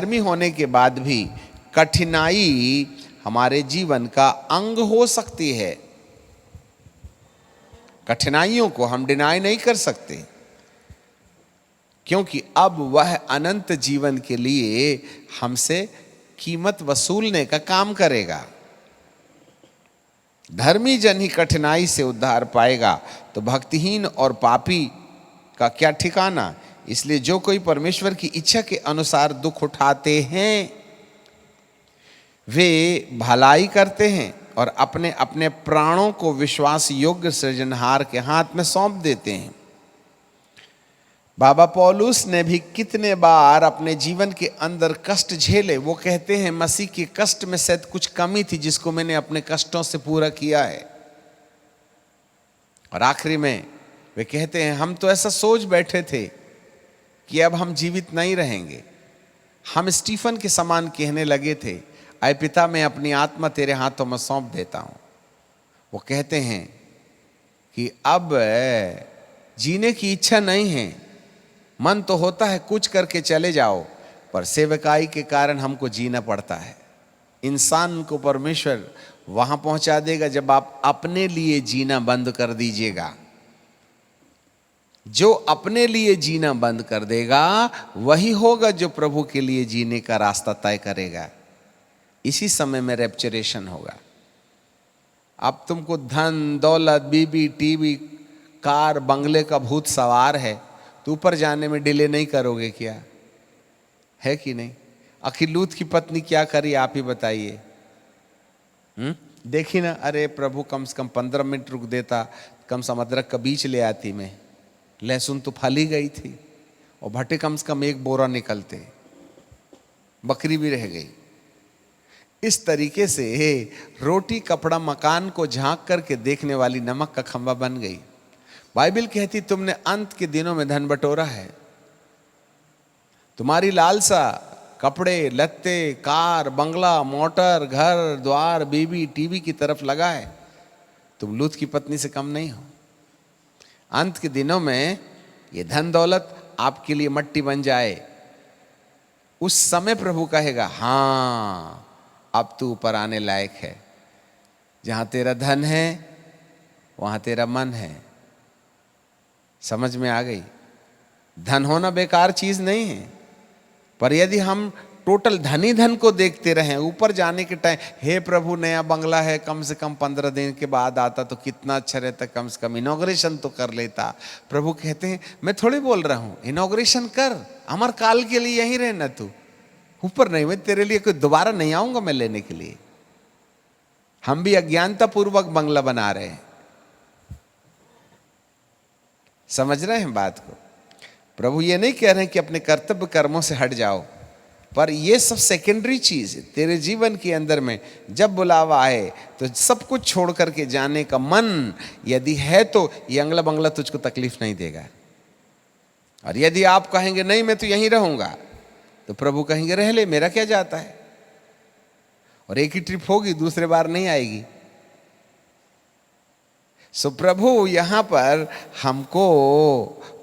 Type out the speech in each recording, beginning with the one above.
धर्मी होने के बाद भी कठिनाई हमारे जीवन का अंग हो सकती है। कठिनाइयों को हम डिनाई नहीं कर सकते, क्योंकि अब वह अनंत जीवन के लिए हमसे कीमत वसूलने का काम करेगा। धर्मी जन ही कठिनाई से उद्धार पाएगा, तो भक्तिहीन और पापी का क्या ठिकाना। इसलिए जो कोई परमेश्वर की इच्छा के अनुसार दुख उठाते हैं वे भलाई करते हैं और अपने अपने प्राणों को विश्वास योग्य सृजनहार के हाथ में सौंप देते हैं। बाबा पौलुस ने भी कितने बार अपने जीवन के अंदर कष्ट झेले। वो कहते हैं मसीह के कष्ट में शायद कुछ कमी थी जिसको मैंने अपने कष्टों से पूरा किया है। और आखिरी में वे कहते हैं हम तो ऐसा सोच बैठे थे कि अब हम जीवित नहीं रहेंगे। हम स्टीफन के समान कहने लगे थे, आए पिता मैं अपनी आत्मा तेरे हाथों में सौंप देता हूं। वो कहते हैं कि अब जीने की इच्छा नहीं है, मन तो होता है कुछ करके चले जाओ, पर सेवकाई के कारण हमको जीना पड़ता है। इंसान को परमेश्वर वहां पहुंचा देगा जब आप अपने लिए जीना बंद कर दीजिएगा। जो अपने लिए जीना बंद कर देगा वही होगा जो प्रभु के लिए जीने का रास्ता तय करेगा। इसी समय में रैप्चरेशन होगा। अब तुमको धन दौलत बीबी टीवी कार बंगले का भूत सवार है, तो ऊपर जाने में डिले नहीं करोगे क्या? है कि नहीं? आखिर लूत की पत्नी क्या करी आप ही बताइए। देखी ना, अरे प्रभु कम से कम 15 मिनट रुक देता, कम से कम अदरक का बीज ले आती मैं, लहसुन तो फली गई थी, और भट्टे कम से कम 1 बोरा निकलते, बकरी भी रह गई। इस तरीके से रोटी कपड़ा मकान को झांक करके देखने वाली नमक का खंभा बन गई। बाइबल कहती तुमने अंत के दिनों में धन बटोरा है। तुम्हारी लालसा कपड़े लत्ते कार बंगला मोटर घर द्वार बीबी टीवी की तरफ लगा है। तुम लूत की पत्नी से कम नहीं हो। अंत के दिनों में ये धन दौलत आपके लिए मट्टी बन जाए, उस समय प्रभु कहेगा हाँ अब तू ऊपर आने लायक है। जहां तेरा धन है वहां तेरा मन है। समझ में आ गई? धन होना बेकार चीज नहीं है, पर यदि हम टोटल धनी धन को देखते रहें, ऊपर जाने के टाइम हे प्रभु नया बंगला है, कम से कम 15 दिन के बाद आता तो कितना अच्छा रहता, कम से कम इनॉग्रेशन तो कर लेता। प्रभु कहते हैं मैं थोड़ी बोल रहा हूं इनॉग्रेशन कर, अमर काल के लिए यहीं रहना, तू ऊपर नहीं, मैं तेरे लिए कोई दोबारा नहीं आऊंगा मैं लेने के लिए। हम भी अज्ञानता पूर्वक बंगला बना रहे हैं। समझ रहे हैं बात को? प्रभु ये नहीं कह रहे हैं कि अपने कर्तव्य कर्मों से हट जाओ, पर ये सब सेकेंडरी चीज है। तेरे जीवन के अंदर में जब बुलावा आए तो सब कुछ छोड़ करके जाने का मन यदि है तो ये अंगला बंगला तुझको तकलीफ नहीं देगा। और यदि आप कहेंगे नहीं मैं तो यहीं रहूंगा, तो प्रभु कहेंगे रह ले, मेरा क्या जाता है। और एक ही ट्रिप होगी, दूसरे बार नहीं आएगी। सो प्रभु यहां पर हमको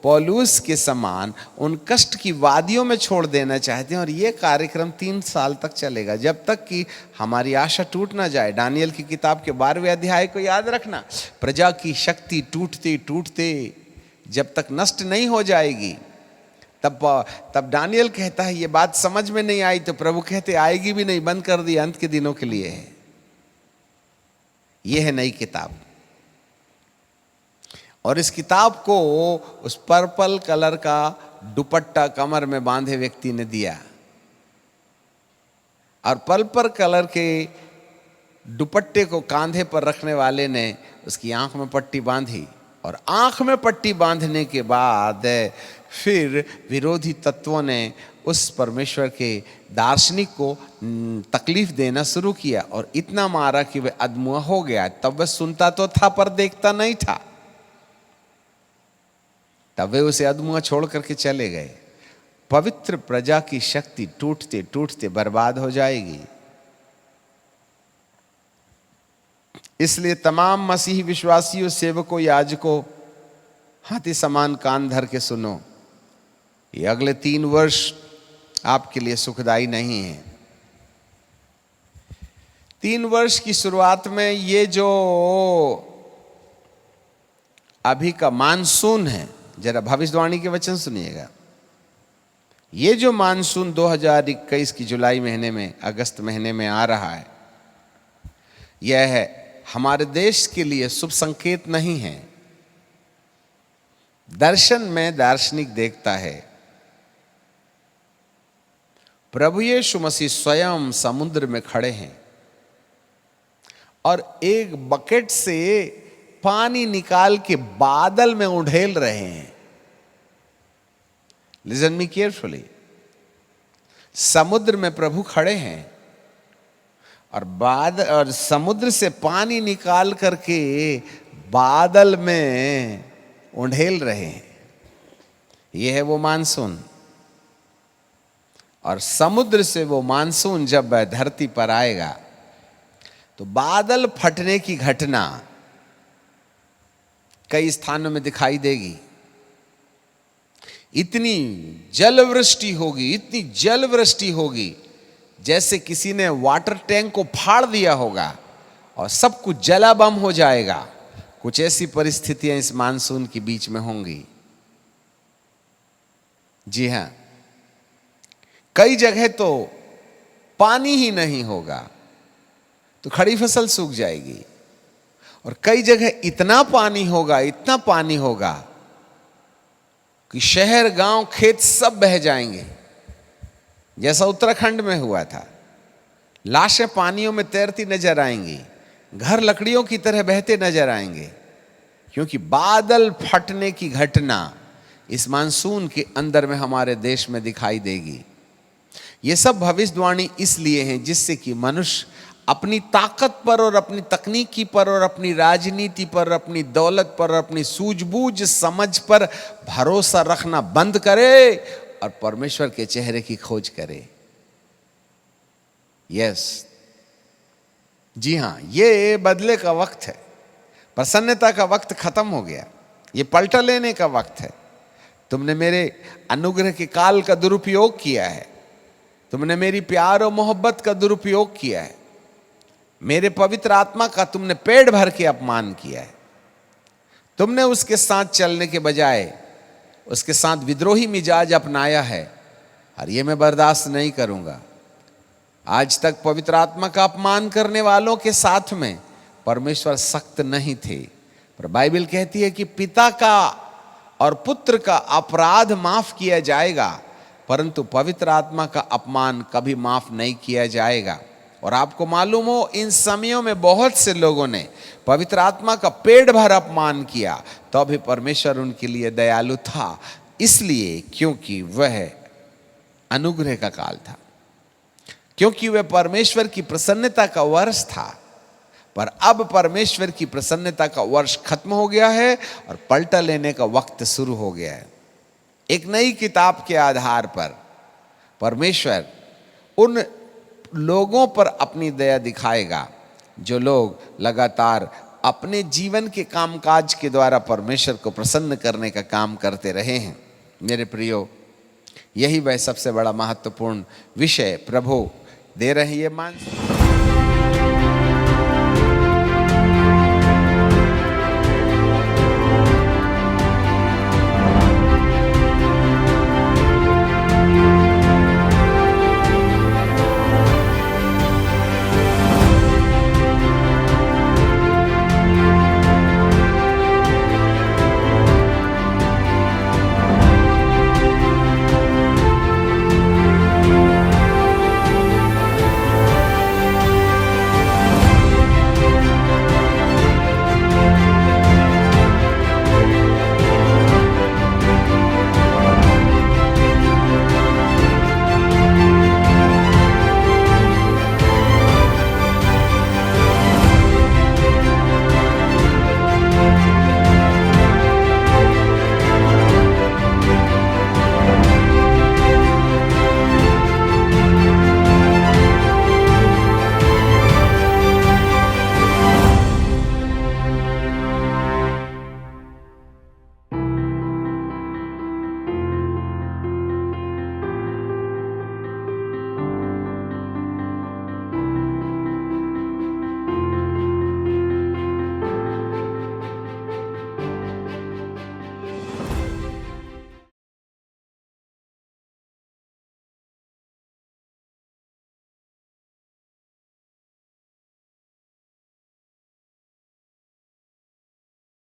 पौलुस के समान उन कष्ट की वादियों में छोड़ देना चाहते हैं। और ये कार्यक्रम 3 साल तक चलेगा, जब तक कि हमारी आशा टूट ना जाए। दानियल की किताब के 12वें अध्याय को याद रखना, प्रजा की शक्ति टूटते टूटते जब तक नष्ट नहीं हो जाएगी, तब दानियल कहता है ये बात समझ में नहीं आई, तो प्रभु कहते आएगी भी नहीं, बंद कर दी, अंत के दिनों के लिए है। यह है नई किताब। और इस किताब को उस पर्पल कलर का दुपट्टा कमर में बांधे व्यक्ति ने दिया, और पर्पल कलर के दुपट्टे को कांधे पर रखने वाले ने उसकी आंख में पट्टी बांधी। और आंख में पट्टी बांधने के बाद फिर विरोधी तत्वों ने उस परमेश्वर के दार्शनिक को तकलीफ देना शुरू किया, और इतना मारा कि वह अधमुआ हो गया। तब वह सुनता तो था पर देखता नहीं था। तब वे उसे अधमुआ छोड़ करके चले गए। पवित्र प्रजा की शक्ति टूटते टूटते बर्बाद हो जाएगी। इसलिए तमाम मसीही विश्वासियों सेवकों याजकों हाथी समान कान धर के सुनो। ये अगले 3 वर्ष आपके लिए सुखदाई नहीं है। 3 वर्ष की शुरुआत में ये जो अभी का मानसून है, जरा भविष्यवाणी के वचन सुनिएगा। ये जो मानसून 2021 की जुलाई महीने में, अगस्त महीने में आ रहा है, यह है हमारे देश के लिए शुभ संकेत नहीं है। दर्शन में दार्शनिक देखता है, प्रभु यीशु मसीह स्वयं समुद्र में खड़े हैं और एक बकेट से पानी निकाल के बादल में उंडेल रहे हैं। Listen me carefully. समुद्र में प्रभु खड़े हैं और समुद्र से पानी निकाल करके बादल में उंडेल रहे हैं। यह है वो मानसून। और समुद्र से वो मानसून जब धरती पर आएगा तो बादल फटने की घटना कई स्थानों में दिखाई देगी। इतनी जलवृष्टि होगी, इतनी जलवृष्टि होगी जैसे किसी ने वाटर टैंक को फाड़ दिया होगा और सब कुछ जलाबम हो जाएगा। कुछ ऐसी परिस्थितियां इस मानसून के बीच में होंगी। जी हां, कई जगह तो पानी ही नहीं होगा तो खड़ी फसल सूख जाएगी, और कई जगह इतना पानी होगा, इतना पानी होगा कि शहर, गांव, खेत सब बह जाएंगे, जैसा उत्तराखंड में हुआ था। लाशें पानियों में तैरती नजर आएंगी, घर लकड़ियों की तरह बहते नजर आएंगे, क्योंकि बादल फटने की घटना इस मानसून के अंदर में हमारे देश में दिखाई देगी। ये सब भविष्यवाणी इसलिए हैं जिससे कि मनुष्य अपनी ताकत पर और अपनी तकनीकी पर और अपनी राजनीति पर, अपनी दौलत पर, अपनी सूझबूझ समझ पर भरोसा रखना बंद करे और परमेश्वर के चेहरे की खोज करे। यस, जी हां, ये बदले का वक्त है। प्रसन्नता का वक्त खत्म हो गया। ये पलटा लेने का वक्त है। तुमने मेरे अनुग्रह के काल का दुरुपयोग किया है। तुमने मेरी प्यार और मोहब्बत का दुरुपयोग किया है। मेरे पवित्र आत्मा का तुमने पेट भर के अपमान किया है। तुमने उसके साथ चलने के बजाय उसके साथ विद्रोही मिजाज अपनाया है, और ये मैं बर्दाश्त नहीं करूंगा। आज तक पवित्र आत्मा का अपमान करने वालों के साथ में परमेश्वर सख्त नहीं थे, पर बाइबल कहती है कि पिता का और पुत्र का अपराध माफ किया जाएगा, परंतु पवित्र आत्मा का अपमान कभी माफ नहीं किया जाएगा। और आपको मालूम हो, इन समयों में बहुत से लोगों ने पवित्र आत्मा का पेट भर अपमान किया, तो भी परमेश्वर उनके लिए दयालु था, इसलिए क्योंकि वह अनुग्रह का काल था, क्योंकि वह परमेश्वर की प्रसन्नता का वर्ष था। पर अब परमेश्वर की प्रसन्नता का वर्ष खत्म हो गया है और पलटा लेने का वक्त शुरू हो गया है। एक नई किताब के आधार पर परमेश्वर उन लोगों पर अपनी दया दिखाएगा जो लोग लगातार अपने जीवन के कामकाज के द्वारा परमेश्वर को प्रसन्न करने का काम करते रहे हैं। मेरे प्रियो, यही वह सबसे बड़ा महत्वपूर्ण विषय प्रभु दे रहे हैं। ये मान